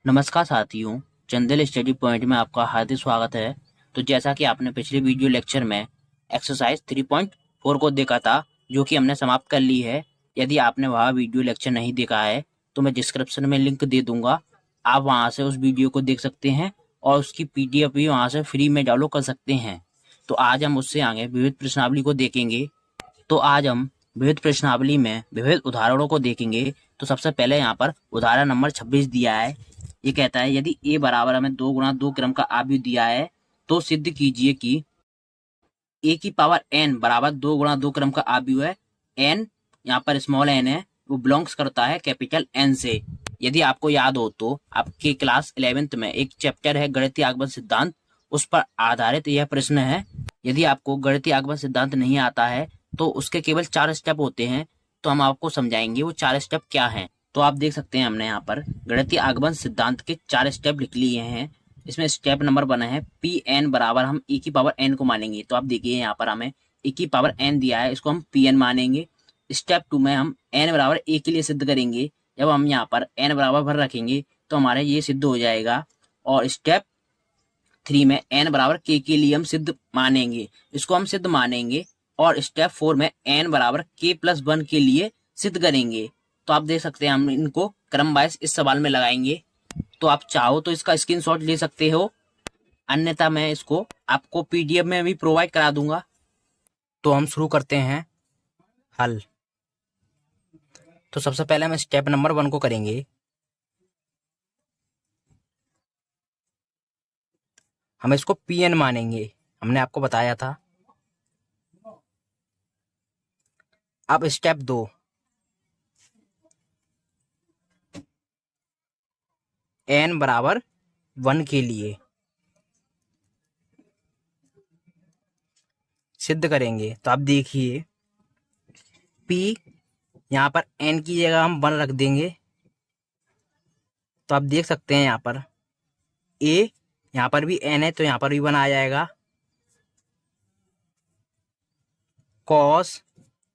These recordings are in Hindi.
नमस्कार साथियों, चंदेल स्टडी पॉइंट में आपका हार्दिक स्वागत है। तो जैसा कि आपने पिछले वीडियो लेक्चर में एक्सरसाइज 3.4 को देखा था, जो कि हमने समाप्त कर ली है। यदि आपने वह वीडियो लेक्चर नहीं देखा है तो मैं डिस्क्रिप्शन में लिंक दे दूंगा, आप वहां से उस वीडियो को देख सकते हैं और उसकी PDF भी वहां से फ्री में डाउनलोड कर सकते हैं। तो आज हम उससे आगे विविध प्रश्नावली को देखेंगे। तो आज हम विविध प्रश्नावली में विविध उदाहरणों को देखेंगे। तो सबसे पहले यहाँ पर उदाहरण नंबर 26 दिया है। ये कहता है यदि a बराबर हमें 2 गुणा 2 क्रम का आव्यूह दिया है तो सिद्ध कीजिए कि a की पावर n बराबर 2 गुणा 2 क्रम का आव्यूह है। n यहाँ पर स्मॉल n है, वो बिलोंग्स करता है कैपिटल N से। यदि आपको याद हो तो आपके क्लास 11th में एक चैप्टर है गणितीय आगमन सिद्धांत, उस पर आधारित यह प्रश्न है। यदि आपको गणितीय आगमन सिद्धांत नहीं आता है तो उसके केवल 4 स्टेप होते हैं, तो हम आपको समझाएंगे वो 4 स्टेप क्या हैं। तो आप देख सकते हैं हमने यहाँ पर गणितीय आगमन सिद्धांत के 4 स्टेप लिख लिए हैं। इसमें स्टेप नंबर बना है Pn बराबर हम e की पावर n को मानेंगे। तो आप देखिए यहाँ पर हमें e की पावर n दिया है, इसको हम Pn मानेंगे। स्टेप 2 में हम n बराबर a के लिए सिद्ध करेंगे। जब हम यहाँ पर n बराबर भर रखेंगे तो हमारे ये सिद्ध हो जाएगा। और स्टेप 3 में n बराबर k के लिए हम सिद्ध मानेंगे, इसको हम सिद्ध मानेंगे। और स्टेप 4 में n बराबर k+1 के लिए सिद्ध करेंगे। तो आप देख सकते हैं हम इनको क्रम वाइज इस सवाल में लगाएंगे। तो आप चाहो तो इसका स्क्रीनशॉट ले सकते हो, अन्यथा मैं इसको आपको PDF में भी प्रोवाइड करा दूंगा। तो हम शुरू करते हैं हल। तो सबसे पहले हम स्टेप नंबर 1 को करेंगे। हम इसको Pn मानेंगे, हमने आपको बताया था। अब स्टेप 2, n बराबर 1 के लिए सिद्ध करेंगे। तो आप देखिए P यहाँ पर n की जगह हम 1 रख देंगे। तो आप देख सकते हैं यहाँ पर a, यहाँ पर भी n है तो यहाँ पर भी 1 आ जाएगा। cos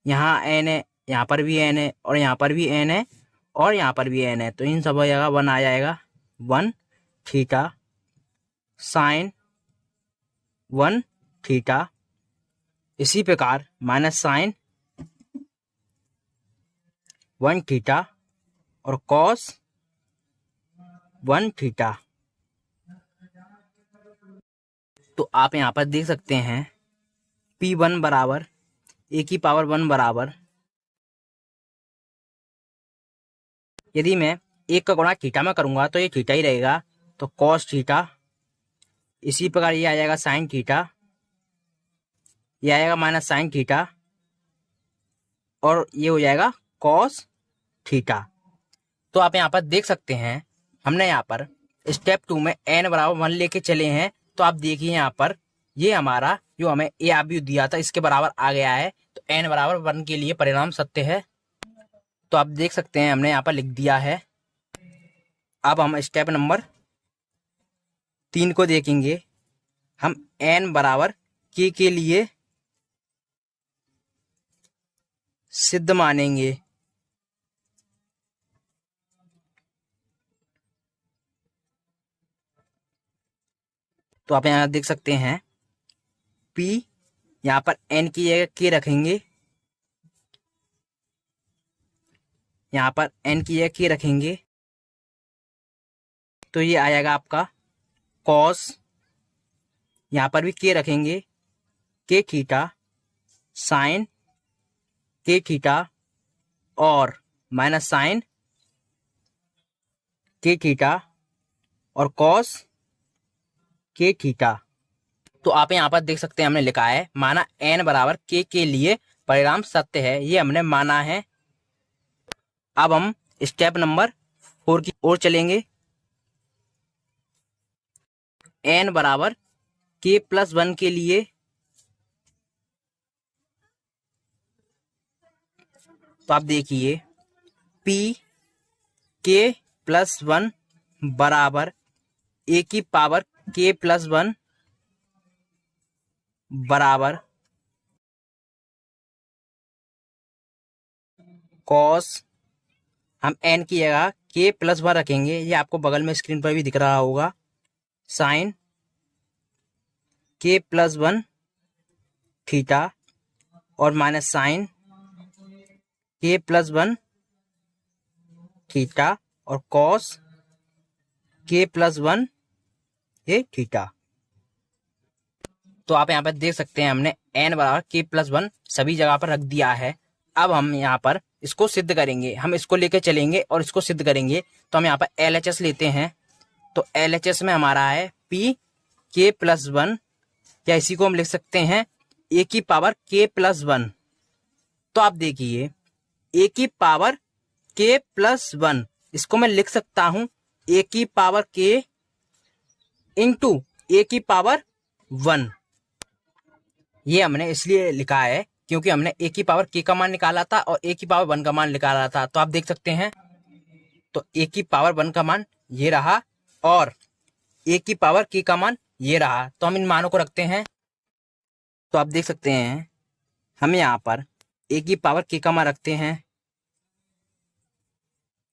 यहाँ n है, यहाँ पर भी n है और यहाँ पर भी n है और यहाँ पर भी n है, तो इन सब जगह 1 आ जाएगा। 1 थीटा साइन 1 थीटा, इसी प्रकार माइनस साइन 1 थीटा और कॉस 1 थीटा। तो आप यहाँ पर देख सकते हैं P1 बराबर a की पावर 1 बराबर, यदि मैं 1 का गुणा थीटा में करूंगा तो ये थीटा ही रहेगा, तो कॉस थीटा। इसी प्रकार ये आ जाएगा साइन थीटा, ये आएगा माइनस साइन थीटा और ये हो जाएगा कॉस थीटा। तो आप यहाँ पर देख सकते हैं हमने यहाँ पर स्टेप 2 में n बराबर 1 लेके चले हैं। तो आप देखिए यहाँ पर ये हमारा जो हमें a आव्यूह दिया था इसके बराबर आ गया है, तो n बराबर 1 के लिए परिणाम सत्य है। तो आप देख सकते हैं हमने यहाँ पर लिख दिया है। अब हम स्टेप नंबर 3 को देखेंगे। हम n बराबर k के लिए सिद्ध मानेंगे। तो आप यहाँ देख सकते हैं P यहाँ पर n की जगह k रखेंगे, यहाँ पर n की जगह k रखेंगे, तो ये आ जाएगा आपका cos, यहाँ पर भी k रखेंगे, k theta sine k theta और माइनस साइन k थीटा और cos k थीटा। तो आप यहाँ पर देख सकते हैं हमने लिखा है माना n बराबर k के लिए परिणाम सत्य है, ये हमने माना है। अब हम स्टेप नंबर 4 की ओर चलेंगे। n बराबर k+1 के लिए तो आप देखिए P k+1 बराबर a की पावर k+1 बराबर कॉस, हम n की जगह के प्लस 1 रखेंगे, ये आपको बगल में स्क्रीन पर भी दिख रहा होगा, साइन के प्लस 1 थीटा और माइनस साइन के प्लस 1 थीटा और कॉस के प्लस 1 ये थीटा। तो आप यहाँ पर देख सकते हैं हमने n बराबर के प्लस 1 सभी जगह पर रख दिया है। अब हम यहाँ पर इसको सिद्ध करेंगे, हम इसको लेके चलेंगे और इसको सिद्ध करेंगे। तो हम यहाँ पर LHS लेते हैं, तो LHS में हमारा है p के प्लस 1, या इसी को हम लिख सकते हैं a की पावर k प्लस 1। तो आप देखिए a की पावर k प्लस 1, इसको मैं लिख सकता हूं a की पावर k इंटू a की पावर 1। ये हमने इसलिए लिखा है क्योंकि हमने a की पावर k का मान निकाला था और a की पावर 1 का मान निकाला था। तो आप देख सकते हैं, तो a की पावर 1 का मान ये रहा और a की पावर k का मान ये रहा। तो हम इन मानों को रखते हैं, तो आप देख सकते हैं हम यहाँ पर a की पावर k का मान रखते हैं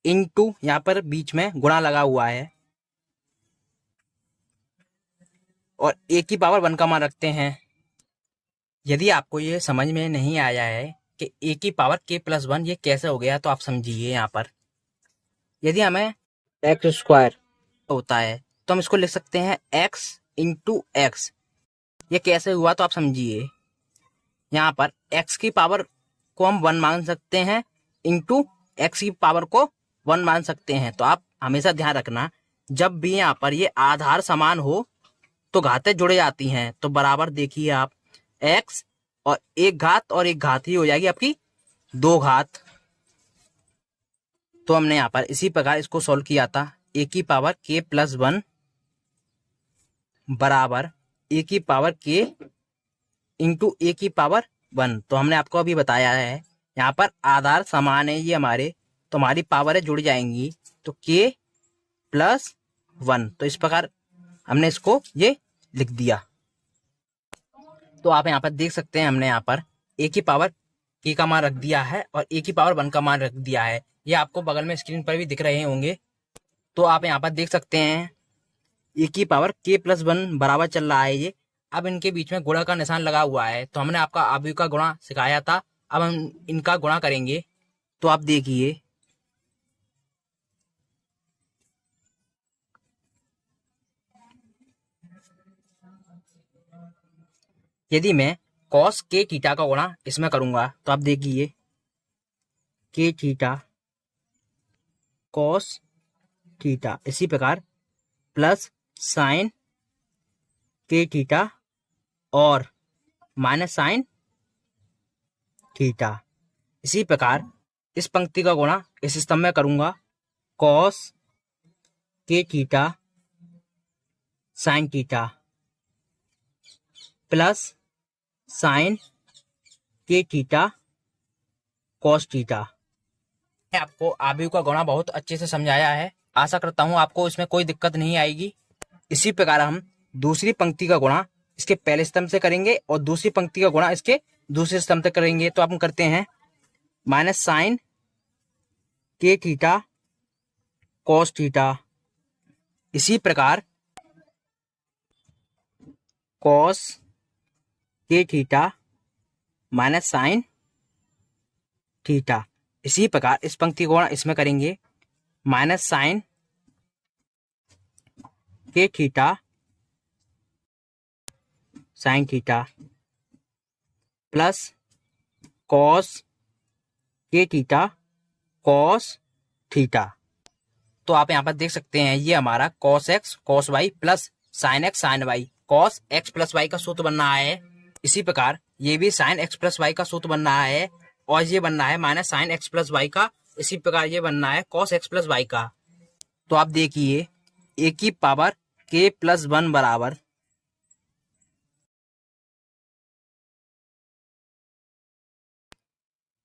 इनटू, यहाँ पर बीच में गुणा लगा हुआ है, और a की पावर 1 का मान रखते हैं। यदि आपको ये समझ में नहीं आया है कि a की पावर k प्लस 1 ये कैसे हो गया, तो आप समझिए यहाँ पर यदि हमें एक्स स्क्वायर होता है तो हम इसको लिख सकते हैं x इंटू एक्स। ये कैसे हुआ तो आप समझिए, यहाँ पर x की पावर को हम 1 मान सकते हैं इंटू x की पावर को 1 मान सकते हैं। तो आप हमेशा ध्यान रखना, जब भी यहाँ पर ये आधार समान हो तो घातें जुड़ जाती हैं। तो बराबर देखिए आप x और एक घात और एक घात ही हो जाएगी आपकी 2 घात। तो हमने यहाँ पर इसी प्रकार इसको सॉल्व किया था, a की पावर k प्लस 1 बराबर a की पावर k इंटू a की पावर 1। तो हमने आपको अभी बताया है यहाँ पर आधार समान है ये हमारे, तो हमारी पावरें जुड़ जाएंगी, तो k प्लस 1। तो इस प्रकार हमने इसको ये लिख दिया। तो आप यहाँ पर देख सकते हैं हमने यहाँ पर a की पावर k का मान रख दिया है और a की पावर 1 का मान रख दिया है। ये आपको बगल में स्क्रीन पर भी दिख रहे होंगे। तो आप यहाँ पर देख सकते हैं a की पावर k प्लस 1 बराबर चल रहा है ये। अब इनके बीच में गुणा का निशान लगा हुआ है, तो हमने आपका अवयव का गुणा सिखाया था, अब हम इनका गुणा करेंगे। तो आप देखिए यदि मैं कॉस के थीटा का गुणा इसमें करूंगा तो आप देखिए के थीटा कॉस थीटा, इसी प्रकार प्लस साइन के थीटा और माइनस साइन थीटा। इसी प्रकार इस पंक्ति का गुणा इस स्तंभ में करूंगा, कॉस के theta sine theta plus sign के थीटा कॉस थीटा। आपको अवयव का गुणा बहुत अच्छे से समझाया है, आशा करता हूं आपको इसमें कोई दिक्कत नहीं आएगी। इसी प्रकार हम दूसरी पंक्ति का गुणा इसके पहले स्तंभ से करेंगे और दूसरी पंक्ति का गुणा इसके दूसरे स्तंभ से करेंगे। तो आप करते हैं माइनस साइन के थीटा कॉस थीटा, इसी प्रकार कॉस के थीटा माइनस साइन थीटा। इसी प्रकार इस पंक्ति को इसमें करेंगे, माइनस साइन के theta sine theta plus cos के थीटा कॉस थीटा। तो आप यहाँ पर देख सकते हैं ये हमारा cos x cos y plus sine x sine y, cos x plus y का सूत्र बन रहा है। इसी प्रकार ये भी साइन एक्स प्लस वाई का सूत्र बन रहा है और ये बन रहा है minus sine x plus y का। इसी प्रकार ये बन रहा है कॉस एक्स प्लस वाई का। तो आप देखिए a की पावर k प्लस 1 बराबर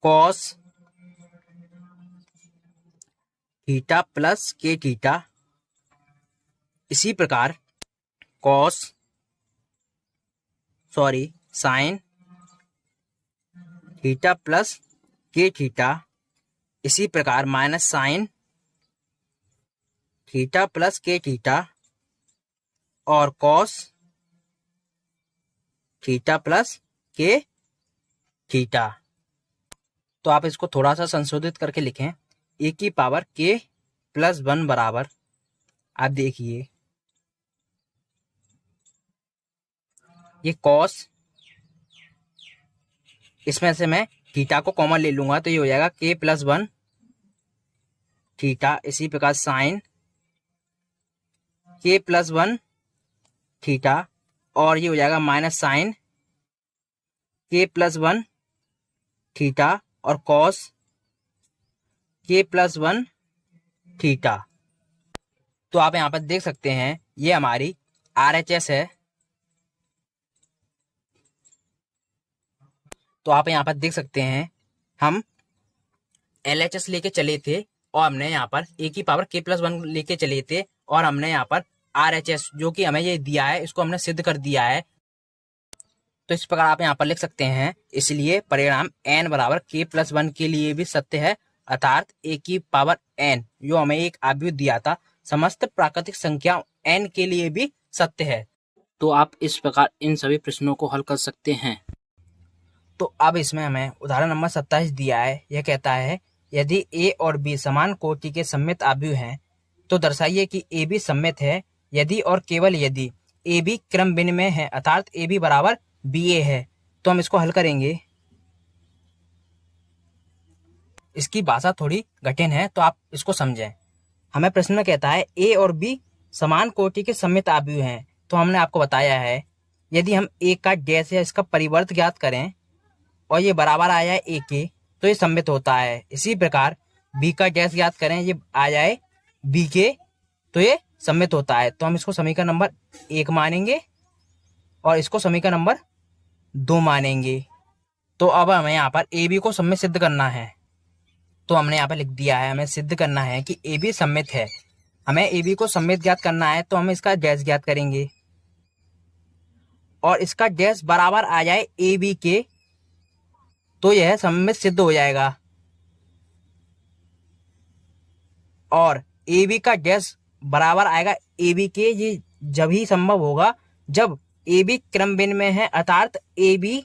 कॉस थीटा प्लस के थीटा, इसी प्रकार साइन थीटा प्लस के थीटा, इसी प्रकार माइनस साइन थीटा प्लस के थीटा और कॉस थीटा प्लस के थीटा। तो आप इसको थोड़ा सा संशोधित करके लिखें, ए की पावर के प्लस 1 बराबर, आप देखिए ये कॉस, इसमें से मैं थीटा को कॉमन ले लूंगा तो ये हो जाएगा के प्लस 1 थीटा। इसी प्रकार साइन के प्लस 1 थीटा और ये हो जाएगा माइनस साइन के प्लस 1 थीटा और कॉस के प्लस 1 थीटा। तो आप यहाँ पर देख सकते हैं ये हमारी RHS है। तो आप यहाँ पर देख सकते हैं हम LHS लेके चले थे और हमने यहाँ पर ए की पावर के प्लस 1 लेके चले थे और हमने यहाँ पर RHS जो कि हमें ये दिया है इसको हमने सिद्ध कर दिया है। तो इस प्रकार आप यहाँ पर लिख सकते हैं, इसलिए परिणाम n बराबर के प्लस 1 के लिए भी सत्य है, अर्थात ए की पावर n जो हमें एक आव्यूह दिया था समस्त प्राकृतिक संख्या n के लिए भी सत्य है। तो आप इस प्रकार इन सभी प्रश्नों को हल कर सकते हैं। तो अब इसमें हमें उदाहरण नंबर 27 दिया है। यह कहता है यदि a और b समान कोटि के सममित आव्यूह हैं तो दर्शाइए कि ए बी सममित है यदि और केवल यदि ए बी क्रम विनिमय है, अर्थात ए बी बराबर बी ए है। तो हम इसको हल करेंगे। इसकी भाषा थोड़ी कठिन है तो आप इसको समझें। हमें प्रश्न में कहता है ए और बी समान कोटि के सममित आव्यूह हैं, तो हमने आपको बताया है यदि हम ए का डैश या इसका परिवर्त ज्ञात करें और ये बराबर आ जाए ए के तो ये सममित होता है। इसी प्रकार बी का डैश ज्ञात करें, ये आ जाए बी के तो ये सममित होता है। तो हम इसको समीकरण नंबर 1 मानेंगे और इसको समीकरण नंबर 2 मानेंगे। तो अब हमें यहाँ पर ए बी को सममित सिद्ध करना है। तो हमने यहाँ पर लिख दिया है, हमें सिद्ध करना है कि ए बी सममित है। हमें ए बी को सममित ज्ञात करना है तो हम इसका डैश ज्ञात करेंगे और इसका डैश बराबर आ जाए ए बी के तो यह सममित सिद्ध हो जाएगा। और ए बी का डैश बराबर आएगा ए बी के, ये जब ही संभव होगा जब ए बी क्रम विनिमय है, अर्थात ए बी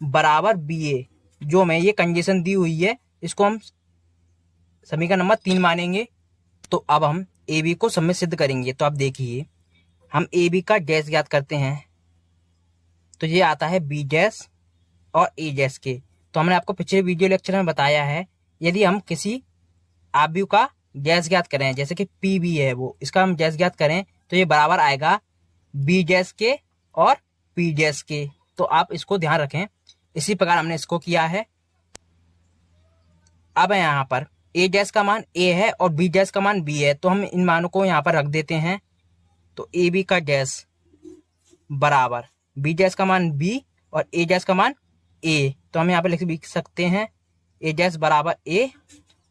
बराबर बी ए। जो हमें ये कंडीशन दी हुई है इसको हम समीकरण नंबर 3 मानेंगे। तो अब हम ए बी को सममित सिद्ध करेंगे। तो आप देखिए हम ए बी का डैश ज्ञात करते हैं तो ये आता है बी डैश और ए डैश के। तो हमने आपको पिछले वीडियो लेक्चर में बताया है यदि हम किसी आव्यूह का डैश ज्ञात करें, जैसे कि पी बी है वो, इसका हम डैश ज्ञात करें तो ये बराबर आएगा बी डैश के और पी डैश के। तो आप इसको ध्यान रखें। इसी प्रकार हमने इसको किया है। अब यहाँ पर ए डैश का मान ए है और बी डैश का मान बी है, तो हम इन मानों को यहाँ पर रख देते हैं। तो ए बी का डैश बराबर बी डैश का मान बी और ए डैश का मान ए। तो हम यहाँ पर लिख सकते हैं ए डैश बराबर ए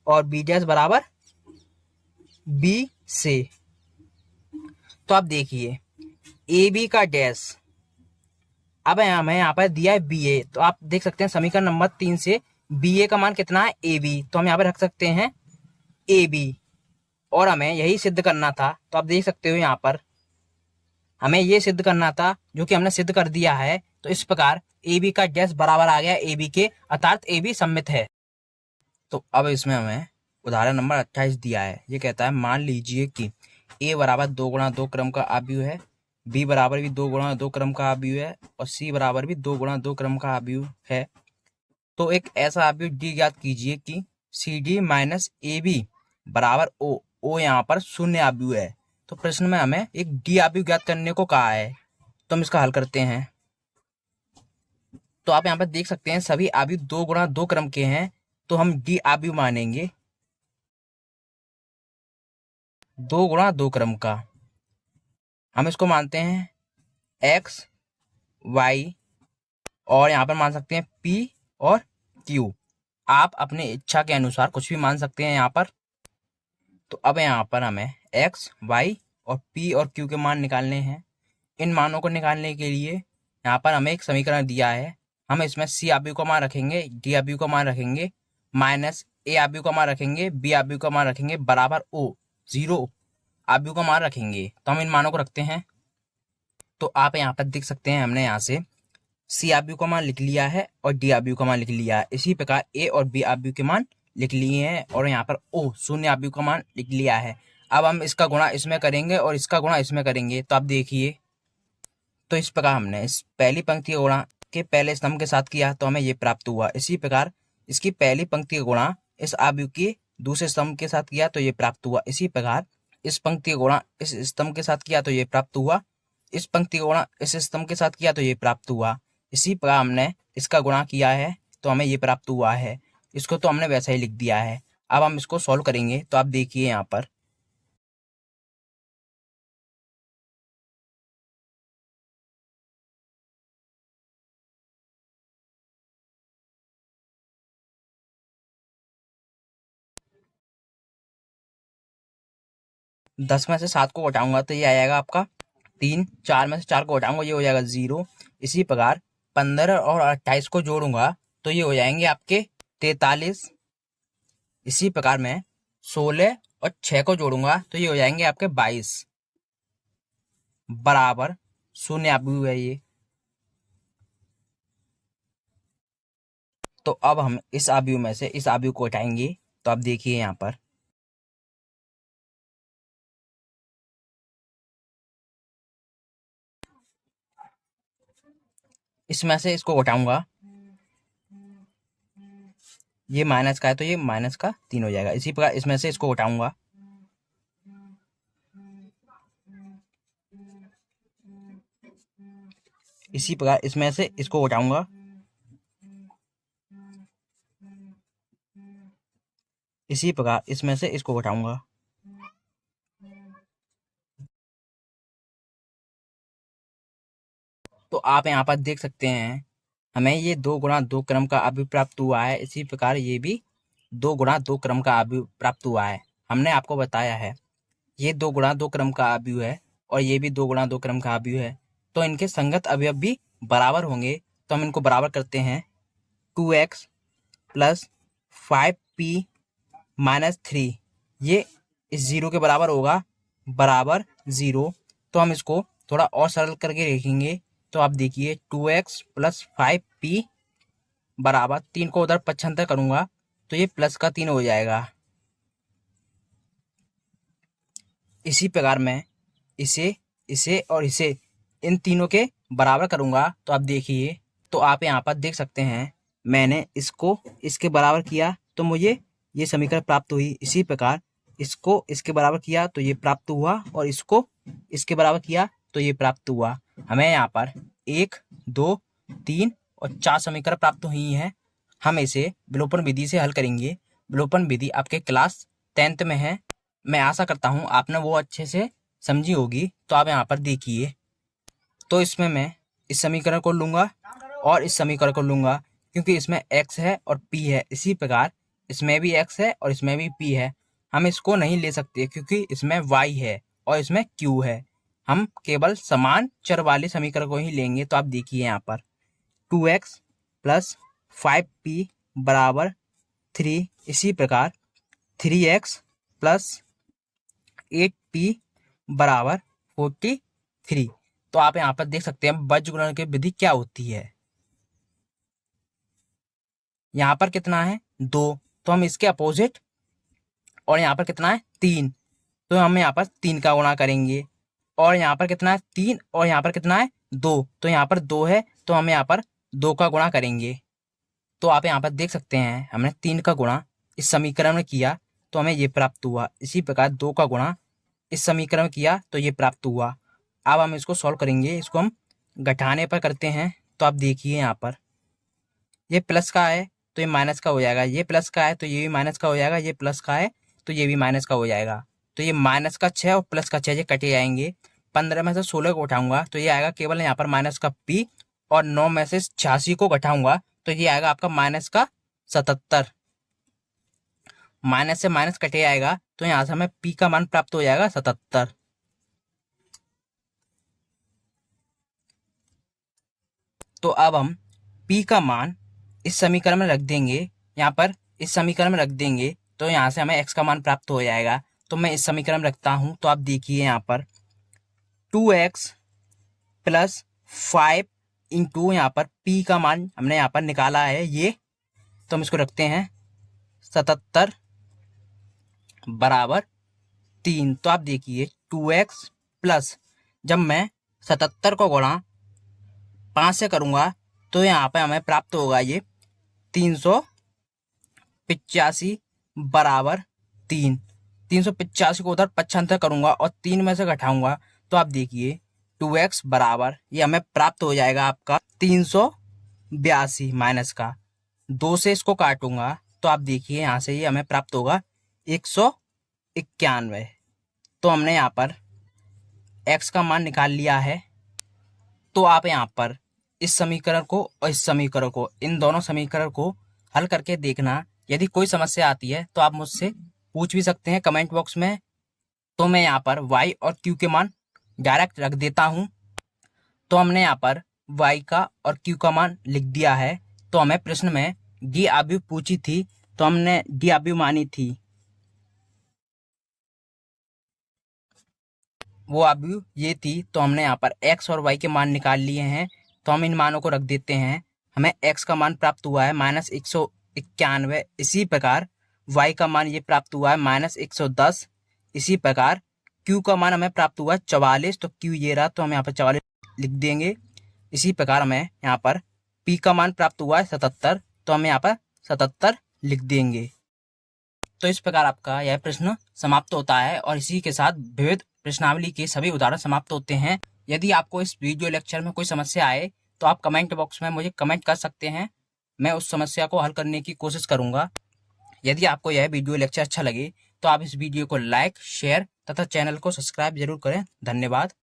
और बी डैश बराबर बी से। तो आप देखिए ए बी का डैश, अब हमें यहाँ पर दिया है बी ए, तो आप देख सकते हैं समीकरण नंबर 3 से बी ए का मान कितना है ए बी। तो हम यहाँ पर रख सकते हैं ए बी और हमें यही सिद्ध करना था। तो आप देख सकते हो यहाँ पर हमें ये सिद्ध करना था जो कि हमने सिद्ध कर दिया है। तो इस प्रकार ए बी का डैश बराबर आ गया ए बी के, अर्थात ए बी सममित है। तो अब इसमें हमें उदाहरण नंबर 28 दिया है। ये कहता है मान लीजिए कि ए बराबर 2 गुणा 2 क्रम का आव्यूह है, बी बराबर भी 2 गुणा 2 क्रम का आव्यूह है और सी बराबर भी 2 गुणा 2 क्रम का आव्यूह है। तो एक ऐसा आव्यूह डी ज्ञात कीजिए कि C D minus A B बराबर ओ। ओ यहाँ पर शून्य आव्यूह है। तो प्रश्न में हमें एक डी आव्यूह ज्ञात करने को कहा है, तो हम इसका हल करते हैं। तो आप यहाँ पर देख सकते हैं सभी आव्यूह 2 गुणा 2 क्रम के हैं, तो हम डी आव्यूह मानेंगे 2 गुणा 2 क्रम का। हम इसको मानते हैं एक्स वाई और यहाँ पर मान सकते हैं पी और क्यू। आप अपने इच्छा के अनुसार कुछ भी मान सकते हैं यहाँ पर। तो अब यहाँ पर हमें एक्स वाई और पी और क्यू के मान निकालने हैं। इन मानों को निकालने के लिए यहाँ पर हमें एक समीकरण दिया है। हम इसमें सी आव्यूह का मान रखेंगे, डी आव्यूह का मान रखेंगे, माइनस ए आव्यूह का मान रखेंगे, बी आव्यूह का मान रखेंगे बराबर ओ। 0 आव्यूह का मान रखेंगे। तो हम इन मानों को रखते हैं। तो आप यहाँ पर देख सकते हैं हमने यहाँ से सी आव्यूह का मान लिख लिया है और डी आव्यूह का मान लिख लिया है। इसी प्रकार ए और बी आव्यूह के मान लिख लिए हैं और यहाँ पर ओ शून्य आव्यूह का मान लिख लिया है। अब हम इसका गुणा इसमें करेंगे और इसका गुणा इसमें करेंगे। तो आप देखिए, तो इस प्रकार हमने इस पहली पंक्ति का गुणा के पहले स्तंभ के साथ किया तो हमें ये प्राप्त हुआ। इसी प्रकार इसकी पहली पंक्ति का गुणा इस आव्यूह के दूसरे स्तंभ के साथ किया तो ये प्राप्त हुआ। इसी प्रकार इस पंक्ति का गुणा इस स्तंभ के साथ किया तो ये प्राप्त हुआ। इस पंक्ति का गुणा इस स्तंभ के साथ किया तो ये प्राप्त हुआ। इसी प्रकार हमने इसका गुणा किया है तो हमें ये प्राप्त हुआ है। इसको तो हमने वैसा ही लिख दिया है। अब हम इसको सॉल्व करेंगे। तो आप देखिए यहाँ पर 10 में से 7 को घटाऊंगा तो ये आ जाएगा आपका 3। 4 में से 4 को घटाऊंगा ये हो जाएगा 0। इसी प्रकार 15 और 28 को जोड़ूंगा तो ये हो जाएंगे आपके 43। इसी प्रकार मैं 16 और 6 को जोड़ूंगा तो ये हो जाएंगे आपके 22 बराबर शून्य आव्यूह है ये। तो अब हम इस आव्यूह में से इस आव्यूह को हटाएंगे। तो आप देखिए यहाँ पर इसमें से इसको घटाऊंगा, ये माइनस का है तो ये माइनस का 3 हो जाएगा। इसी प्रकार इसमें से इसको घटाऊंगा, इसी प्रकार इसमें से इसको घटाऊंगा, इसी प्रकार इसमें से इसको घटाऊंगा। तो आप यहाँ पर देख सकते हैं हमें ये 2 गुणा 2 क्रम का आव्यूह प्राप्त हुआ है। इसी प्रकार ये भी 2 गुणा 2 क्रम का आव्यूह प्राप्त हुआ है। हमने आपको बताया है ये 2 गुणा 2 क्रम का आव्यूह है और ये भी 2 गुणा 2 क्रम का आव्यूह है। तो इनके संगत अवयव भी बराबर होंगे। तो हम इनको बराबर करते हैं। 2x प्लस 5p माइनस 3 ये इस 0 के बराबर होगा, बराबर 0। तो हम इसको थोड़ा और सरल करके लिखेंगे। तो आप देखिए 2x प्लस 5p बराबर 3 को उधर पक्षांतर करूंगा तो ये प्लस का 3 हो जाएगा। इसी प्रकार मैं इसे इसे और इसे इन तीनों के बराबर करूंगा। तो आप देखिए, तो आप यहाँ पर देख सकते हैं मैंने इसको इसके बराबर किया तो मुझे ये समीकरण प्राप्त हुई। इसी प्रकार इसको इसके बराबर किया तो ये प्राप्त हुआ और इसको इसके बराबर किया तो ये प्राप्त हुआ। हमें यहाँ पर 1, 2, 3 और 4 समीकरण प्राप्त हुई हैं। हम इसे विलोपन विधि से हल करेंगे। विलोपन विधि आपके क्लास 10th में है। मैं आशा करता हूँ आपने वो अच्छे से समझी होगी। तो आप यहाँ पर देखिए, तो इसमें मैं इस समीकरण को लूंगा और इस समीकरण को लूंगा क्योंकि इसमें x है और p है। इसी प्रकार इसमें भी x है और इसमें भी p है। हम इसको नहीं ले सकते क्योंकि इसमें y है और इसमें q है। हम केवल समान चर वाले समीकरण को ही लेंगे। तो आप देखिए यहाँ पर 2x प्लस 5p बराबर 3। इसी प्रकार 3x प्लस 8p बराबर 43। तो आप यहाँ पर देख सकते हैं बीजगुणन की विधि क्या होती है। यहाँ पर कितना है 2 तो हम इसके अपोजिट, और यहाँ पर कितना है 3 तो हम यहाँ पर 3 का गुणा करेंगे। और यहाँ पर कितना है 3 और यहाँ पर कितना है 2 तो यहाँ पर 2 है तो हम यहाँ पर 2 का गुणा करेंगे। तो आप यहाँ पर देख सकते हैं हमने 3 का गुणा इस समीकरण में किया तो हमें ये प्राप्त हुआ। इसी प्रकार 2 का गुणा इस समीकरण में किया तो ये प्राप्त हुआ। अब हम इसको सॉल्व करेंगे। इसको हम घटाने पर करते हैं। तो आप देखिए यहाँ पर ये प्लस का है तो ये माइनस का हो जाएगा, ये प्लस का है तो ये भी माइनस का हो जाएगा, ये प्लस का है तो ये भी माइनस का हो जाएगा। तो ये माइनस का 6 और प्लस का 6 ये कटे जाएंगे। 15 में से 16 को उठाऊंगा तो ये आएगा केवल यहाँ पर माइनस का p, और 9 में से 86 को घटाऊंगा तो ये आएगा आपका माइनस का 77। माइनस से माइनस कटे आएगा तो यहाँ से हमें p का मान प्राप्त हो जाएगा 77। तो अब हम p का मान इस समीकरण में रख देंगे, यहाँ पर इस समीकरण में रख देंगे तो यहाँ से हमें x का मान प्राप्त हो जाएगा। तो मैं इस समीकरण में रखता हूं। तो आप देखिए यहाँ पर 2x प्लस 5 इंटू यहाँ पर p का मान हमने यहाँ पर निकाला है ये, तो हम इसको रखते हैं 77 बराबर 3। तो आप देखिए 2x प्लस, जब मैं 77 को गुणा 5 से करूँगा तो यहाँ पर हमें प्राप्त होगा ये 385 बराबर 3। 385 को उधर पक्षांतर करूँगा और 3 में से घटाऊँगा तो आप देखिए 2x बराबर ये हमें प्राप्त हो जाएगा आपका 382 माइनस का 2 से इसको काटूंगा तो आप देखिए यहाँ से ये हमें प्राप्त होगा 191। तो हमने यहाँ पर x का मान निकाल लिया है। तो आप यहाँ पर इस समीकरण को और इस समीकरण को, इन दोनों समीकरण को हल करके देखना। यदि कोई समस्या आती है तो आप मुझसे पूछ भी सकते हैं कमेंट बॉक्स में। तो मैं यहाँ पर y और q के मान डायरेक्ट रख देता हूँ। तो हमने यहाँ पर y का और q का मान लिख दिया है। तो हमें प्रश्न में डी आव्यूह पूछी थी तो हमने डी आव्यूह मानी थी, वो आव्यूह ये थी। तो हमने यहाँ पर x और y के मान निकाल लिए हैं। तो हम इन मानों को रख देते हैं। हमें x का मान प्राप्त हुआ है -191। इसी प्रकार y का मान ये प्राप्त हुआ है -110। इसी प्रकार q का मान हमें प्राप्त हुआ है 44। तो q ये रहा, तो हम यहाँ पर 44 लिख देंगे। इसी प्रकार हमें यहाँ पर p का मान प्राप्त हुआ है 77। तो हम यहाँ पर 77 लिख देंगे। तो इस प्रकार आपका यह प्रश्न समाप्त होता है और इसी के साथ विविध प्रश्नावली के सभी उदाहरण समाप्त होते हैं। यदि आपको इस वीडियो लेक्चर में कोई समस्या आए तो आप कमेंट बॉक्स में मुझे कमेंट कर सकते हैं। मैं उस समस्या को हल करने की कोशिश करूंगा। यदि आपको यह वीडियो लेक्चर अच्छा लगे तो आप इस वीडियो को लाइक, शेयर तथा चैनल को सब्सक्राइब जरूर करें। धन्यवाद।